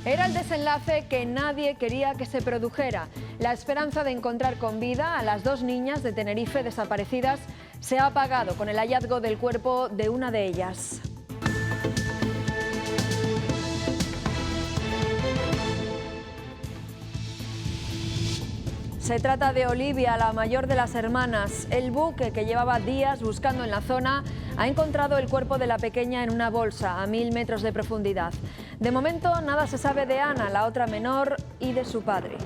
Era el desenlace que nadie quería que se produjera. La esperanza de encontrar con vida a las dos niñas de Tenerife desaparecidas se ha apagado con el hallazgo del cuerpo de una de ellas. Se trata de Olivia, la mayor de las hermanas. El buque, que llevaba días buscando en la zona, ha encontrado el cuerpo de la pequeña en una bolsa a 1000 metros de profundidad. De momento nada se sabe de Ana, la otra menor, y de su padre.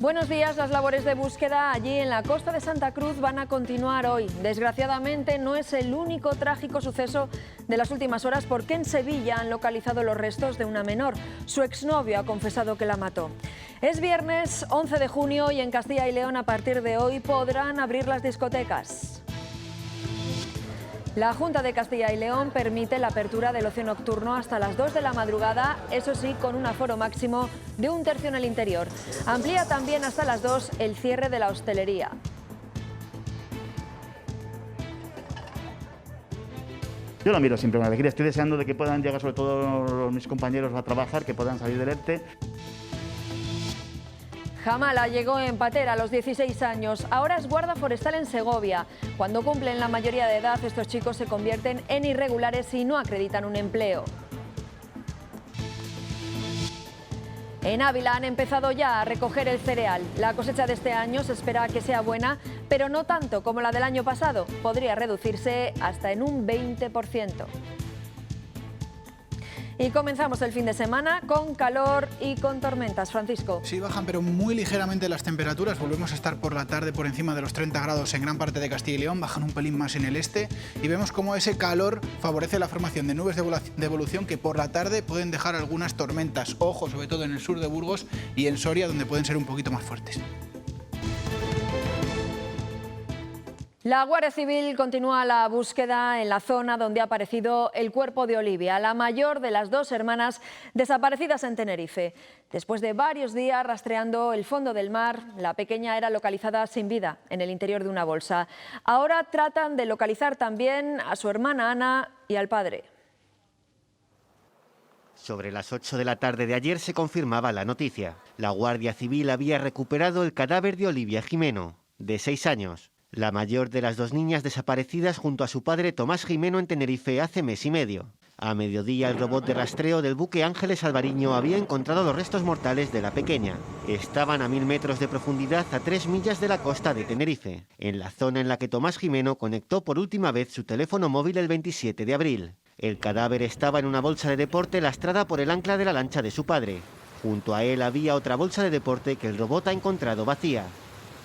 Buenos días. Las labores de búsqueda allí en la costa de Santa Cruz van a continuar hoy. Desgraciadamente no es el único trágico suceso de las últimas horas, porque en Sevilla han localizado los restos de una menor. Su exnovio ha confesado que la mató. Es viernes 11 de junio y en Castilla y León a partir de hoy podrán abrir las discotecas. La Junta de Castilla y León permite la apertura del ocio nocturno hasta las 2 de la madrugada, eso sí, con un aforo máximo de 1/3 en el interior. Amplía también hasta las 2 el cierre de la hostelería. Yo lo miro siempre con alegría. Estoy deseando de que puedan llegar, sobre todo mis compañeros, a trabajar, que puedan salir del ERTE. Jamala llegó en patera a los 16 años, ahora es guarda forestal en Segovia. Cuando cumplen la mayoría de edad, estos chicos se convierten en irregulares y no acreditan un empleo. En Ávila han empezado ya a recoger el cereal. La cosecha de este año se espera que sea buena, pero no tanto como la del año pasado. Podría reducirse hasta en un 20%. Y comenzamos el fin de semana con calor y con tormentas. Francisco. Sí, bajan pero muy ligeramente las temperaturas. Volvemos a estar por la tarde por encima de los 30 grados en gran parte de Castilla y León. Bajan un pelín más en el este y vemos cómo ese calor favorece la formación de nubes de evolución que por la tarde pueden dejar algunas tormentas. Ojo, sobre todo en el sur de Burgos y en Soria, donde pueden ser un poquito más fuertes. La Guardia Civil continúa la búsqueda en la zona donde ha aparecido el cuerpo de Olivia, la mayor de las dos hermanas desaparecidas en Tenerife. Después de varios días rastreando el fondo del mar, la pequeña era localizada sin vida en el interior de una bolsa. Ahora tratan de localizar también a su hermana Ana y al padre. Sobre las 8 de la tarde de ayer se confirmaba la noticia. La Guardia Civil había recuperado el cadáver de Olivia Jimeno, de 6 años. La mayor de las dos niñas desaparecidas junto a su padre Tomás Jimeno en Tenerife hace mes y medio. A mediodía el robot de rastreo del buque Ángeles Alvariño había encontrado los restos mortales de la pequeña. Estaban a 1000 metros de profundidad a 3 millas de la costa de Tenerife, en la zona en la que Tomás Jimeno conectó por última vez su teléfono móvil el 27 de abril. El cadáver estaba en una bolsa de deporte lastrada por el ancla de la lancha de su padre. Junto a él había otra bolsa de deporte que el robot ha encontrado vacía.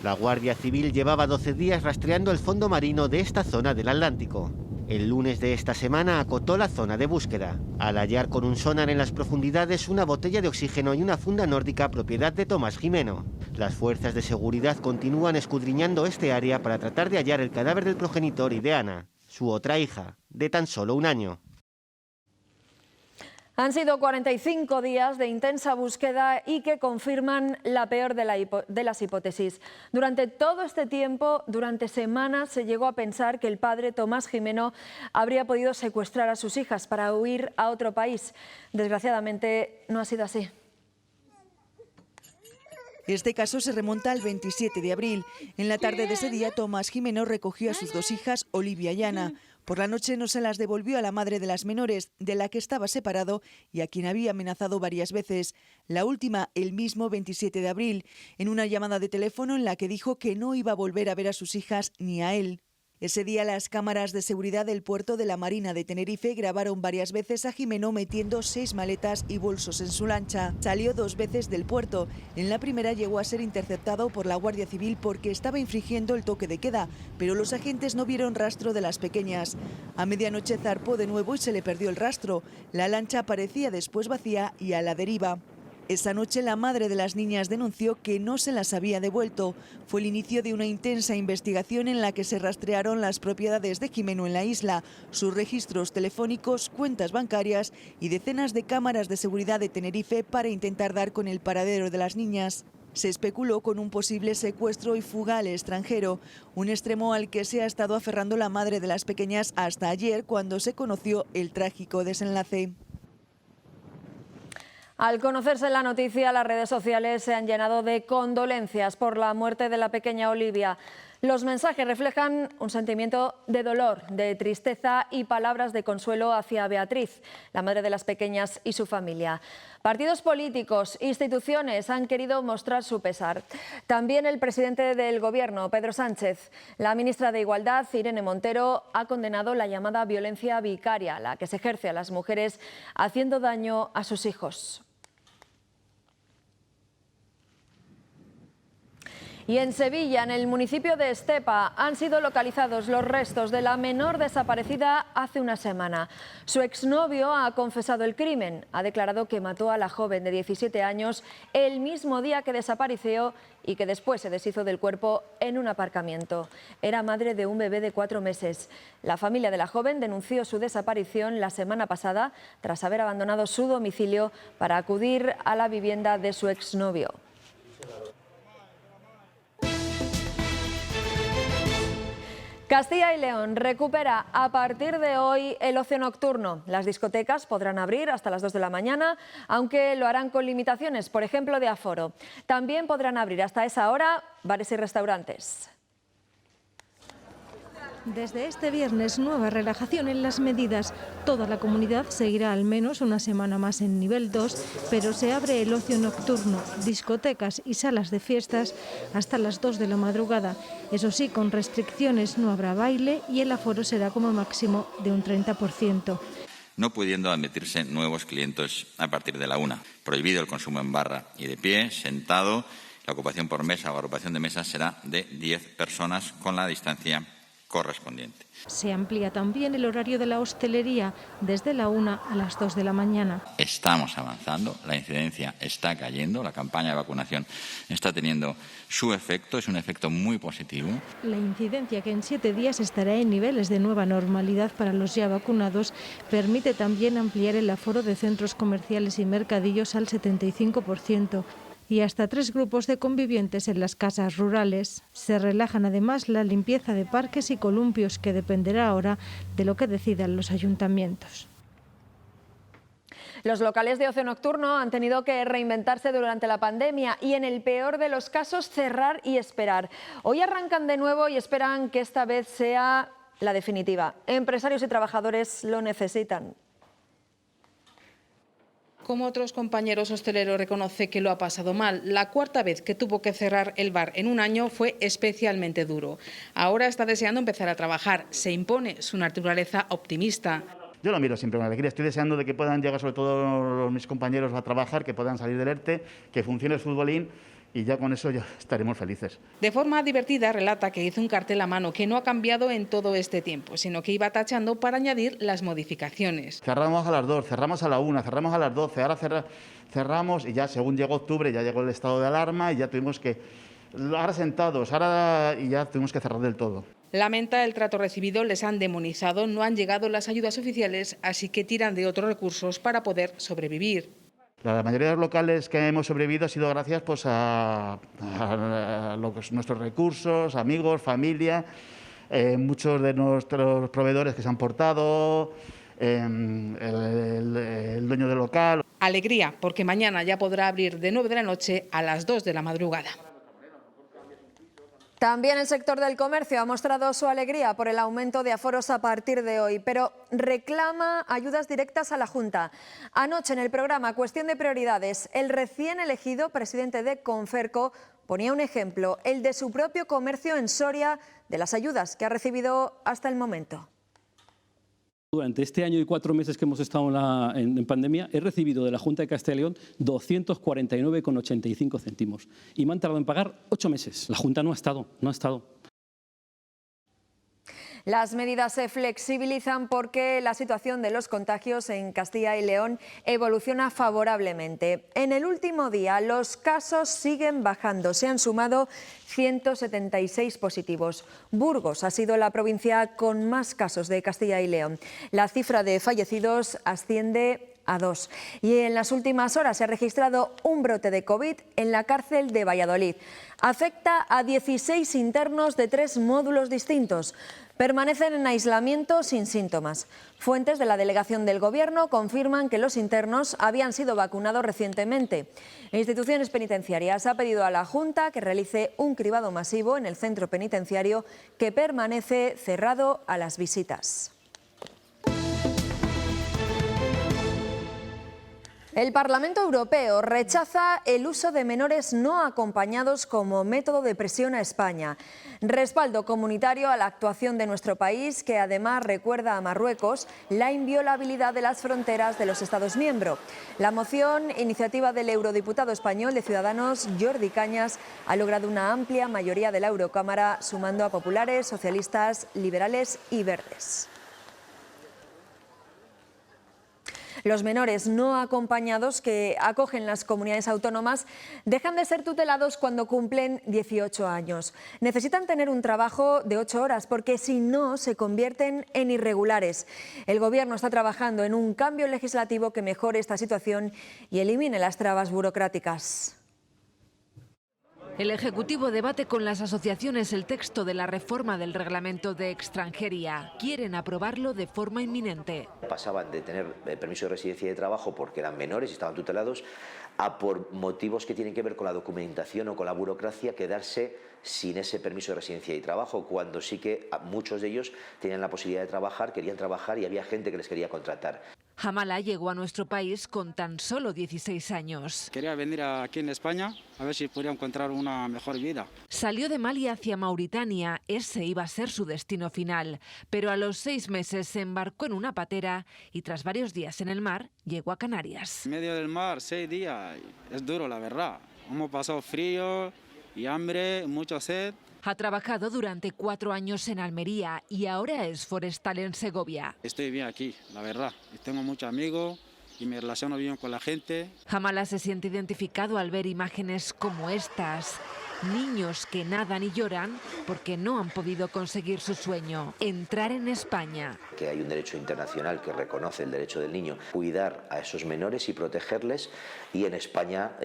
La Guardia Civil llevaba 12 días rastreando el fondo marino de esta zona del Atlántico. El lunes de esta semana acotó la zona de búsqueda, al hallar con un sonar en las profundidades una botella de oxígeno y una funda nórdica propiedad de Tomás Jimeno. Las fuerzas de seguridad continúan escudriñando este área para tratar de hallar el cadáver del progenitor y de Ana, su otra hija, de tan solo 1 año. Han sido 45 días de intensa búsqueda y que confirman la peor de las hipótesis. Durante todo este tiempo, durante semanas, se llegó a pensar que el padre Tomás Jimeno habría podido secuestrar a sus hijas para huir a otro país. Desgraciadamente, no ha sido así. Este caso se remonta al 27 de abril. En la tarde de ese día, Tomás Jimeno recogió a sus dos hijas, Olivia y Ana. Por la noche no se las devolvió a la madre de las menores, de la que estaba separado y a quien había amenazado varias veces. La última, el mismo 27 de abril, en una llamada de teléfono en la que dijo que no iba a volver a ver a sus hijas ni a él. Ese día las cámaras de seguridad del puerto de la Marina de Tenerife grabaron varias veces a Jimeno metiendo 6 maletas y bolsos en su lancha. Salió 2 veces del puerto. En la primera llegó a ser interceptado por la Guardia Civil porque estaba infringiendo el toque de queda, pero los agentes no vieron rastro de las pequeñas. A medianoche zarpó de nuevo y se le perdió el rastro. La lancha aparecía después vacía y a la deriva. Esa noche la madre de las niñas denunció que no se las había devuelto. Fue el inicio de una intensa investigación en la que se rastrearon las propiedades de Jimeno en la isla, sus registros telefónicos, cuentas bancarias y decenas de cámaras de seguridad de Tenerife para intentar dar con el paradero de las niñas. Se especuló con un posible secuestro y fuga al extranjero, un extremo al que se ha estado aferrando la madre de las pequeñas hasta ayer, cuando se conoció el trágico desenlace. Al conocerse la noticia, las redes sociales se han llenado de condolencias por la muerte de la pequeña Olivia. Los mensajes reflejan un sentimiento de dolor, de tristeza y palabras de consuelo hacia Beatriz, la madre de las pequeñas, y su familia. Partidos políticos, instituciones han querido mostrar su pesar. También el presidente del Gobierno, Pedro Sánchez. La ministra de Igualdad, Irene Montero, ha condenado la llamada violencia vicaria, la que se ejerce a las mujeres haciendo daño a sus hijos. Y en Sevilla, en el municipio de Estepa, han sido localizados los restos de la menor desaparecida hace una semana. Su exnovio ha confesado el crimen. Ha declarado que mató a la joven de 17 años el mismo día que desapareció y que después se deshizo del cuerpo en un aparcamiento. Era madre de un bebé de 4 meses. La familia de la joven denunció su desaparición la semana pasada tras haber abandonado su domicilio para acudir a la vivienda de su exnovio. Castilla y León recupera a partir de hoy el ocio nocturno. Las discotecas podrán abrir hasta las 2 de la mañana, aunque lo harán con limitaciones, por ejemplo, de aforo. También podrán abrir hasta esa hora bares y restaurantes. Desde este viernes, nueva relajación en las medidas. Toda la comunidad seguirá al menos una semana más en nivel 2, pero se abre el ocio nocturno, discotecas y salas de fiestas hasta las 2 de la madrugada. Eso sí, con restricciones, no habrá baile y el aforo será como máximo de un 30%. No pudiendo admitirse nuevos clientes a partir de la 1. Prohibido el consumo en barra y de pie, sentado. La ocupación por mesa o agrupación de mesas será de 10 personas con la distancia correspondiente. Se amplía también el horario de la hostelería desde la 1 a las 2 de la mañana. Estamos avanzando, la incidencia está cayendo, la campaña de vacunación está teniendo su efecto, es un efecto muy positivo. La incidencia, que en 7 días estará en niveles de nueva normalidad para los ya vacunados, permite también ampliar el aforo de centros comerciales y mercadillos al 75%. Y hasta 3 grupos de convivientes en las casas rurales. Se relajan además la limpieza de parques y columpios, que dependerá ahora de lo que decidan los ayuntamientos. Los locales de ocio nocturno han tenido que reinventarse durante la pandemia y, en el peor de los casos, cerrar y esperar. Hoy arrancan de nuevo y esperan que esta vez sea la definitiva. Empresarios y trabajadores lo necesitan. Como otros compañeros hosteleros, reconoce que lo ha pasado mal. La 4ª vez que tuvo que cerrar el bar en un año fue especialmente duro. Ahora está deseando empezar a trabajar. Se impone su naturaleza optimista. Yo lo miro siempre con alegría. Estoy deseando de que puedan llegar sobre todo mis compañeros a trabajar, que puedan salir del ERTE, que funcione el futbolín, y ya con eso ya estaremos felices. De forma divertida relata que hizo un cartel a mano que no ha cambiado en todo este tiempo, sino que iba tachando para añadir las modificaciones. Cerramos a las 2, cerramos a la 1, cerramos a las 12, ahora cerramos, y ya según llegó octubre ya llegó el estado de alarma y ya tuvimos que, ahora sentados, y ya tuvimos que cerrar del todo. Lamenta el trato recibido, les han demonizado, no han llegado las ayudas oficiales, así que tiran de otros recursos para poder sobrevivir. La mayoría de los locales que hemos sobrevivido ha sido gracias pues, a nuestros recursos, amigos, familia, muchos de nuestros proveedores que se han portado, el dueño del local. Alegría, porque mañana ya podrá abrir de 9 de la noche a las 2 de la madrugada. También el sector del comercio ha mostrado su alegría por el aumento de aforos a partir de hoy, pero reclama ayudas directas a la Junta. Anoche, en el programa Cuestión de Prioridades, el recién elegido presidente de Conferco ponía un ejemplo, el de su propio comercio en Soria, de las ayudas que ha recibido hasta el momento. Durante este año y 4 meses que hemos estado en pandemia, he recibido de la Junta de Castilla y León 249,85 céntimos y me han tardado en pagar 8 meses. La Junta no ha estado. Las medidas se flexibilizan porque la situación de los contagios en Castilla y León evoluciona favorablemente. En el último día los casos siguen bajando, se han sumado 176 positivos. Burgos ha sido la provincia con más casos de Castilla y León. La cifra de fallecidos asciende a 2. Y en las últimas horas se ha registrado un brote de COVID en la cárcel de Valladolid. Afecta a 16 internos de 3 módulos distintos. Permanecen en aislamiento sin síntomas. Fuentes de la delegación del Gobierno confirman que los internos habían sido vacunados recientemente. Instituciones Penitenciarias ha pedido a la Junta que realice un cribado masivo en el centro penitenciario que permanece cerrado a las visitas. El Parlamento Europeo rechaza el uso de menores no acompañados como método de presión a España. Respaldo comunitario a la actuación de nuestro país, que además recuerda a Marruecos la inviolabilidad de las fronteras de los Estados miembros. La moción, iniciativa del eurodiputado español de Ciudadanos, Jordi Cañas, ha logrado una amplia mayoría de la Eurocámara, sumando a populares, socialistas, liberales y verdes. Los menores no acompañados que acogen las comunidades autónomas dejan de ser tutelados cuando cumplen 18 años. Necesitan tener un trabajo de 8 horas porque si no se convierten en irregulares. El Gobierno está trabajando en un cambio legislativo que mejore esta situación y elimine las trabas burocráticas. El Ejecutivo debate con las asociaciones el texto de la reforma del reglamento de extranjería. Quieren aprobarlo de forma inminente. Pasaban de tener permiso de residencia y de trabajo porque eran menores y estaban tutelados a, por motivos que tienen que ver con la documentación o con la burocracia, quedarse sin ese permiso de residencia y trabajo, cuando sí que muchos de ellos tenían la posibilidad de trabajar, querían trabajar y había gente que les quería contratar. Hamala llegó a nuestro país con tan solo 16 años. Quería venir aquí en España a ver si podía encontrar una mejor vida. Salió de Mali hacia Mauritania, ese iba a ser su destino final. Pero a los 6 meses se embarcó en una patera y tras varios días en el mar llegó a Canarias. En medio del mar, 6 días, es duro la verdad. Hemos pasado frío y hambre, mucha sed. Ha trabajado durante 4 años en Almería y ahora es forestal en Segovia. Estoy bien aquí, la verdad. Tengo muchos amigos y me relaciono bien con la gente. Hamala se siente identificado al ver imágenes como estas. Niños que nadan y lloran porque no han podido conseguir su sueño, entrar en España. Que hay un derecho internacional que reconoce el derecho del niño, cuidar a esos menores y protegerles, y en España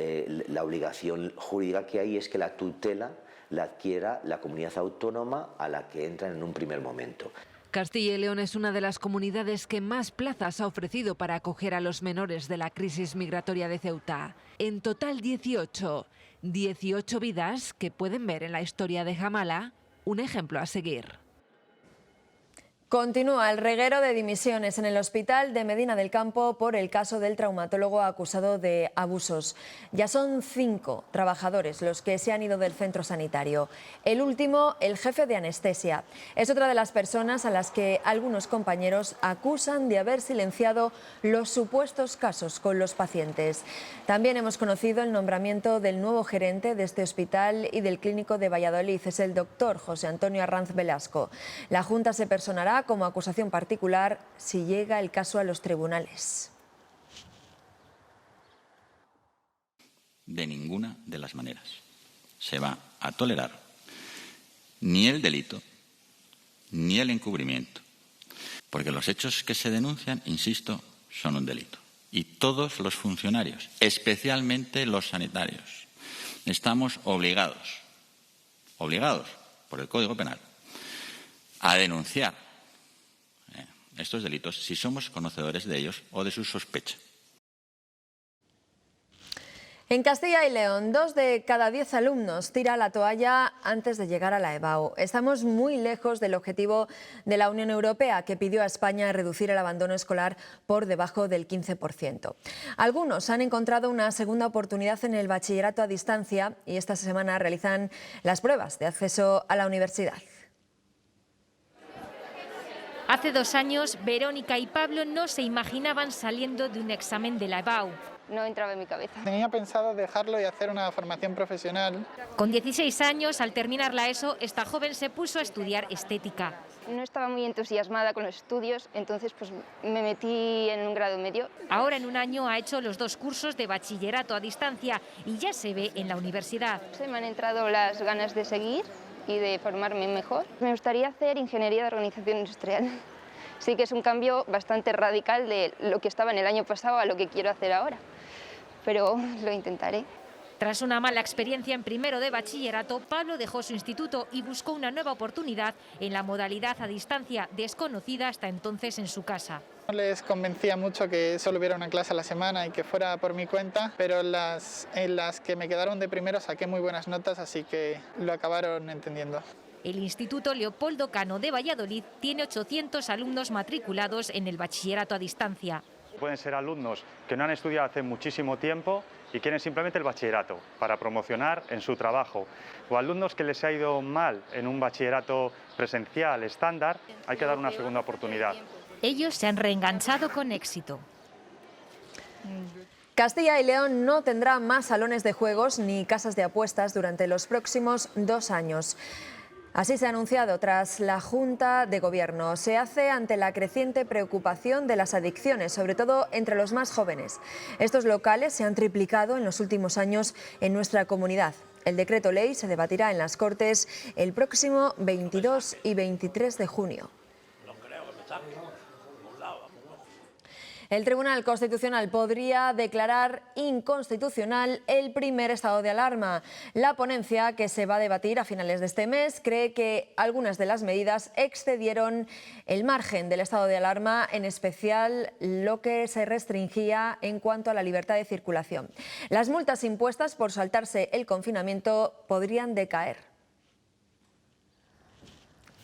la obligación jurídica que hay es que la tutela la adquiera la comunidad autónoma a la que entran en un primer momento. Castilla y León es una de las comunidades que más plazas ha ofrecido para acoger a los menores de la crisis migratoria de Ceuta. En total 18 vidas que pueden ver en la historia de Hamala un ejemplo a seguir. Continúa el reguero de dimisiones en el hospital de Medina del Campo por el caso del traumatólogo acusado de abusos. Ya son 5 trabajadores los que se han ido del centro sanitario. El último, el jefe de anestesia. Es otra de las personas a las que algunos compañeros acusan de haber silenciado los supuestos casos con los pacientes. También hemos conocido el nombramiento del nuevo gerente de este hospital y del clínico de Valladolid. Es el doctor José Antonio Arranz Velasco. La Junta se personará como acusación particular si llega el caso a los tribunales. De ninguna de las maneras se va a tolerar ni el delito ni el encubrimiento, porque los hechos que se denuncian, insisto, son un delito. Y todos los funcionarios, especialmente los sanitarios, estamos obligados por el Código Penal a denunciar estos delitos si somos conocedores de ellos o de su sospecha. En Castilla y León, 2 de cada 10 alumnos tira la toalla antes de llegar a la EBAU. Estamos muy lejos del objetivo de la Unión Europea, que pidió a España reducir el abandono escolar por debajo del 15%. Algunos han encontrado una segunda oportunidad en el bachillerato a distancia y esta semana realizan las pruebas de acceso a la universidad. Hace 2 años, Verónica y Pablo no se imaginaban saliendo de un examen de la EBAU. No entraba en mi cabeza. Tenía pensado dejarlo y hacer una formación profesional. Con 16 años, al terminar la ESO, esta joven se puso a estudiar estética. No estaba muy entusiasmada con los estudios, entonces pues me metí en un grado medio. Ahora en un año ha hecho los 2 cursos de bachillerato a distancia y ya se ve en la universidad. Se me han entrado las ganas de seguir y de formarme mejor. Me gustaría hacer ingeniería de organización industrial. sí que es un cambio bastante radical de lo que estaba en el año pasado a lo que quiero hacer ahora, pero lo intentaré. Tras una mala experiencia en primero de bachillerato, Pablo dejó su instituto y buscó una nueva oportunidad en la modalidad a distancia, desconocida hasta entonces en su casa. No les convencía mucho que solo hubiera una clase a la semana y que fuera por mi cuenta, pero en las que me quedaron de primero saqué muy buenas notas, así que lo acabaron entendiendo. El Instituto Leopoldo Cano de Valladolid tiene 800 alumnos matriculados en el bachillerato a distancia. Pueden ser alumnos que no han estudiado hace muchísimo tiempo y quieren simplemente el bachillerato para promocionar en su trabajo. O alumnos que les ha ido mal en un bachillerato presencial estándar, hay que dar una segunda oportunidad. Ellos se han reenganchado con éxito. Castilla y León no tendrá más salones de juegos ni casas de apuestas durante los próximos 2 años. Así se ha anunciado tras la Junta de Gobierno. Se hace ante la creciente preocupación de las adicciones, sobre todo entre los más jóvenes. Estos locales se han triplicado en los últimos años en nuestra comunidad. El decreto ley se debatirá en las Cortes el próximo 22 y 23 de junio. El Tribunal Constitucional podría declarar inconstitucional el primer estado de alarma. La ponencia, que se va a debatir a finales de este mes, cree que algunas de las medidas excedieron el margen del estado de alarma, en especial lo que se restringía en cuanto a la libertad de circulación. Las multas impuestas por saltarse el confinamiento podrían decaer.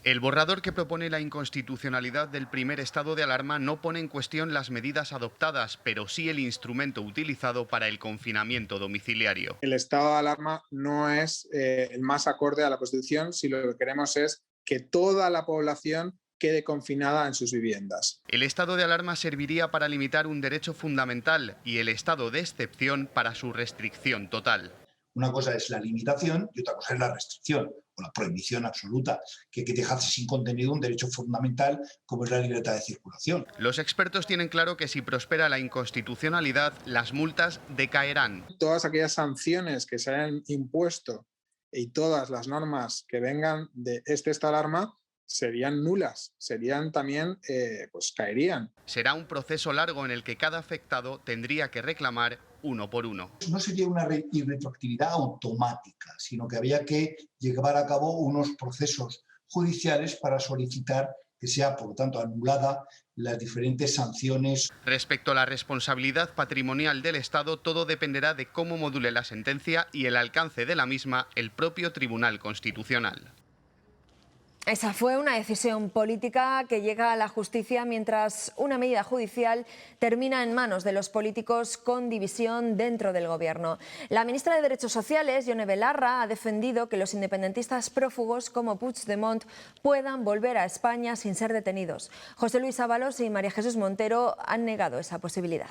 El borrador que propone la inconstitucionalidad del primer estado de alarma no pone en cuestión las medidas adoptadas, pero sí el instrumento utilizado para el confinamiento domiciliario. El estado de alarma no es el más acorde a la Constitución si lo que queremos es que toda la población quede confinada en sus viviendas. El estado de alarma serviría para limitar un derecho fundamental y el estado de excepción para su restricción total. Una cosa es la limitación y otra cosa es la restricción o la prohibición absoluta, que dejarse sin contenido un derecho fundamental como es la libertad de circulación. Los expertos tienen claro que si prospera la inconstitucionalidad, las multas decaerán. Todas aquellas sanciones que se hayan impuesto y todas las normas que vengan de este estado de alarma serían nulas, serían también, caerían. Será un proceso largo en el que cada afectado tendría que reclamar uno por uno. No sería una retroactividad automática, sino que había que llevar a cabo unos procesos judiciales para solicitar que sea, por lo tanto, anulada las diferentes sanciones. Respecto a la responsabilidad patrimonial del Estado, todo dependerá de cómo module la sentencia y el alcance de la misma el propio Tribunal Constitucional. Esa fue una decisión política que llega a la justicia mientras una medida judicial termina en manos de los políticos con división dentro del Gobierno. La ministra de Derechos Sociales, Ione Belarra, ha defendido que los independentistas prófugos como Puigdemont puedan volver a España sin ser detenidos. José Luis Ábalos y María Jesús Montero han negado esa posibilidad.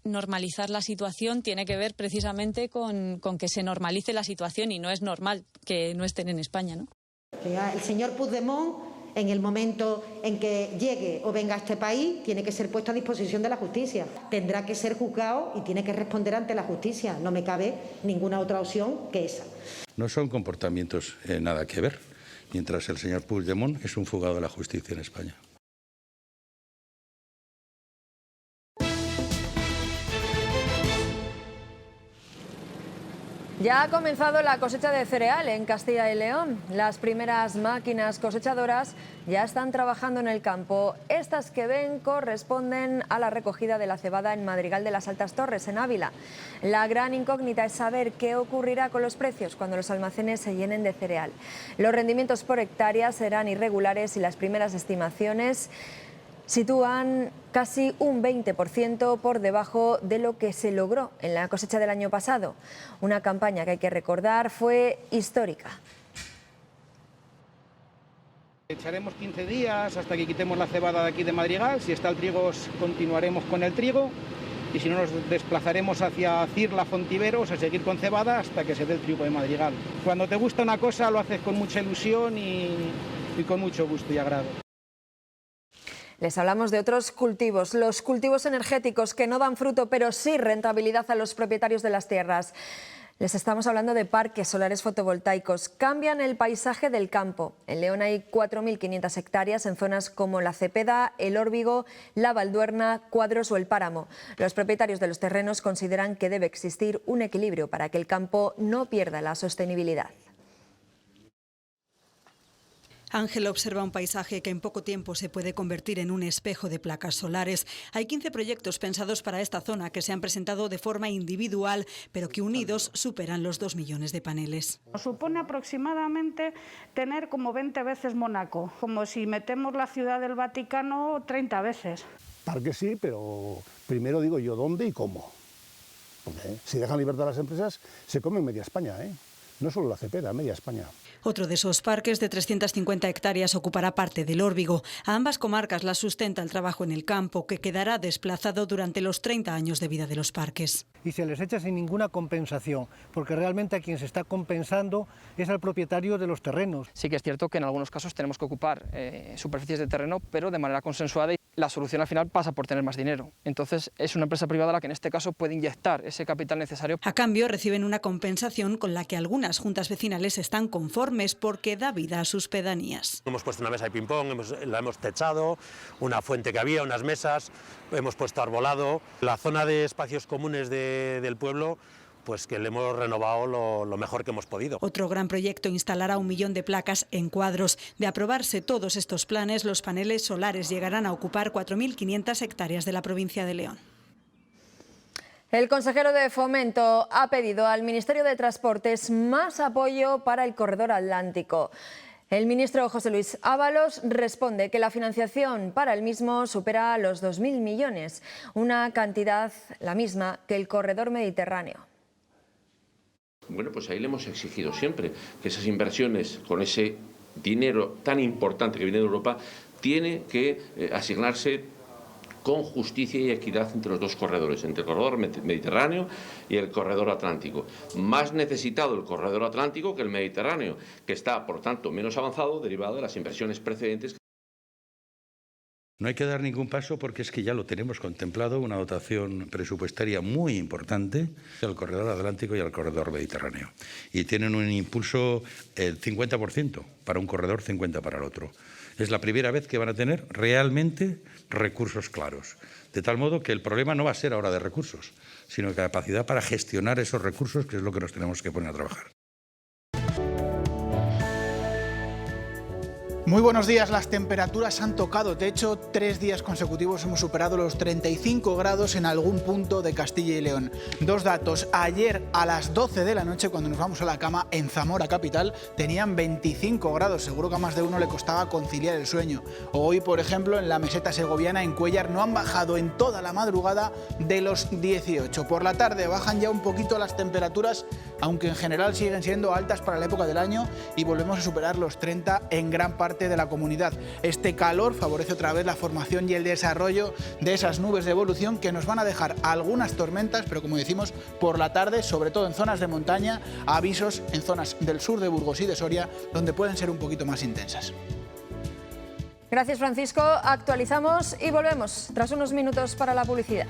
Normalizar la situación tiene que ver precisamente con que se normalice la situación y no es normal que no estén en España, ¿no? El señor Puigdemont, en el momento en que llegue o venga a este país, tiene que ser puesto a disposición de la justicia. Tendrá que ser juzgado y tiene que responder ante la justicia. No me cabe ninguna otra opción que esa. No son comportamientos nada que ver, mientras el señor Puigdemont es un fugado de la justicia en España. Ya ha comenzado la cosecha de cereal en Castilla y León. Las primeras máquinas cosechadoras ya están trabajando en el campo. Estas que ven corresponden a la recogida de la cebada en Madrigal de las Altas Torres, en Ávila. La gran incógnita es saber qué ocurrirá con los precios cuando los almacenes se llenen de cereal. Los rendimientos por hectárea serán irregulares y las primeras estimaciones sitúan casi un 20% por debajo de lo que se logró en la cosecha del año pasado. Una campaña que hay que recordar fue histórica. Echaremos 15 días hasta que quitemos la cebada de aquí de Madrigal. Si está el trigo, continuaremos con el trigo. Y si no, nos desplazaremos hacia Cirla, Fontiveros, a seguir con cebada hasta que se dé el trigo de Madrigal. Cuando te gusta una cosa, lo haces con mucha ilusión y con mucho gusto y agrado. Les hablamos de otros cultivos, los cultivos energéticos que no dan fruto pero sí rentabilidad a los propietarios de las tierras. Les estamos hablando de parques solares fotovoltaicos. Cambian el paisaje del campo. En León hay 4.500 hectáreas en zonas como La Cepeda, El Órbigo, La Valduerna, Cuadros o El Páramo. Los propietarios de los terrenos consideran que debe existir un equilibrio para que el campo no pierda la sostenibilidad. Ángel observa un paisaje que en poco tiempo se puede convertir en un espejo de placas solares. Hay 15 proyectos pensados para esta zona que se han presentado de forma individual, pero que unidos superan los 2 millones de paneles. Nos supone aproximadamente tener como 20 veces Mónaco, como si metemos la Ciudad del Vaticano 30 veces. Parque sí, pero primero digo yo dónde y cómo. Porque si dejan libertad a las empresas, se come media España, ¿eh? No solo La Cepeda, media España. Otro de esos parques de 350 hectáreas ocupará parte del Órbigo. A ambas comarcas las sustenta el trabajo en el campo, que quedará desplazado durante los 30 años de vida de los parques. Y se les echa sin ninguna compensación, porque realmente a quien se está compensando es al propietario de los terrenos. Sí que es cierto que en algunos casos tenemos que ocupar superficies de terreno, pero de manera consensuada, y la solución al final pasa por tener más dinero. Entonces es una empresa privada la que en este caso puede inyectar ese capital necesario. A cambio reciben una compensación con la que algunas juntas vecinales están conformes porque da vida a sus pedanías. Hemos puesto una mesa de ping-pong, la hemos techado, una fuente que había, unas mesas, hemos puesto arbolado. La zona de espacios comunes del pueblo, pues que le hemos renovado lo mejor que hemos podido. Otro gran proyecto instalará 1 millón de placas en Cuadros. De aprobarse todos estos planes, los paneles solares llegarán a ocupar 4.500 hectáreas de la provincia de León. El consejero de Fomento ha pedido al Ministerio de Transportes más apoyo para el corredor atlántico. El ministro José Luis Ábalos responde que la financiación para el mismo supera los 2.000 millones, una cantidad la misma que el corredor mediterráneo. Bueno, pues ahí le hemos exigido siempre que esas inversiones con ese dinero tan importante que viene de Europa tiene que asignarse con justicia y equidad entre los dos corredores, entre el corredor mediterráneo y el corredor atlántico. Más necesitado el corredor atlántico que el mediterráneo, que está, por tanto, menos avanzado, derivado de las inversiones precedentes. No hay que dar ningún paso porque es que ya lo tenemos contemplado, una dotación presupuestaria muy importante al corredor atlántico y al corredor mediterráneo. Y tienen un impulso el 50% para un corredor, 50% para el otro. Es la primera vez que van a tener realmente recursos claros. De tal modo que el problema no va a ser ahora de recursos, sino capacidad para gestionar esos recursos, que es lo que nos tenemos que poner a trabajar. Muy buenos días. Las temperaturas han tocado techo. 3 días consecutivos hemos superado los 35 grados en algún punto de Castilla y León. 2 datos. Ayer a las 12 de la noche, cuando nos vamos a la cama, en Zamora capital, tenían 25 grados. Seguro que a más de uno le costaba conciliar el sueño. Hoy, por ejemplo, en la meseta segoviana, en Cuéllar, no han bajado en toda la madrugada de los 18. Por la tarde bajan ya un poquito las temperaturas, aunque en general siguen siendo altas para la época del año, y volvemos a superar los 30 en gran parte de la comunidad. Este calor favorece otra vez la formación y el desarrollo de esas nubes de evolución que nos van a dejar algunas tormentas, pero como decimos, por la tarde, sobre todo en zonas de montaña, avisos en zonas del sur de Burgos y de Soria, donde pueden ser un poquito más intensas. Gracias, Francisco. Actualizamos y volvemos tras unos minutos para la publicidad.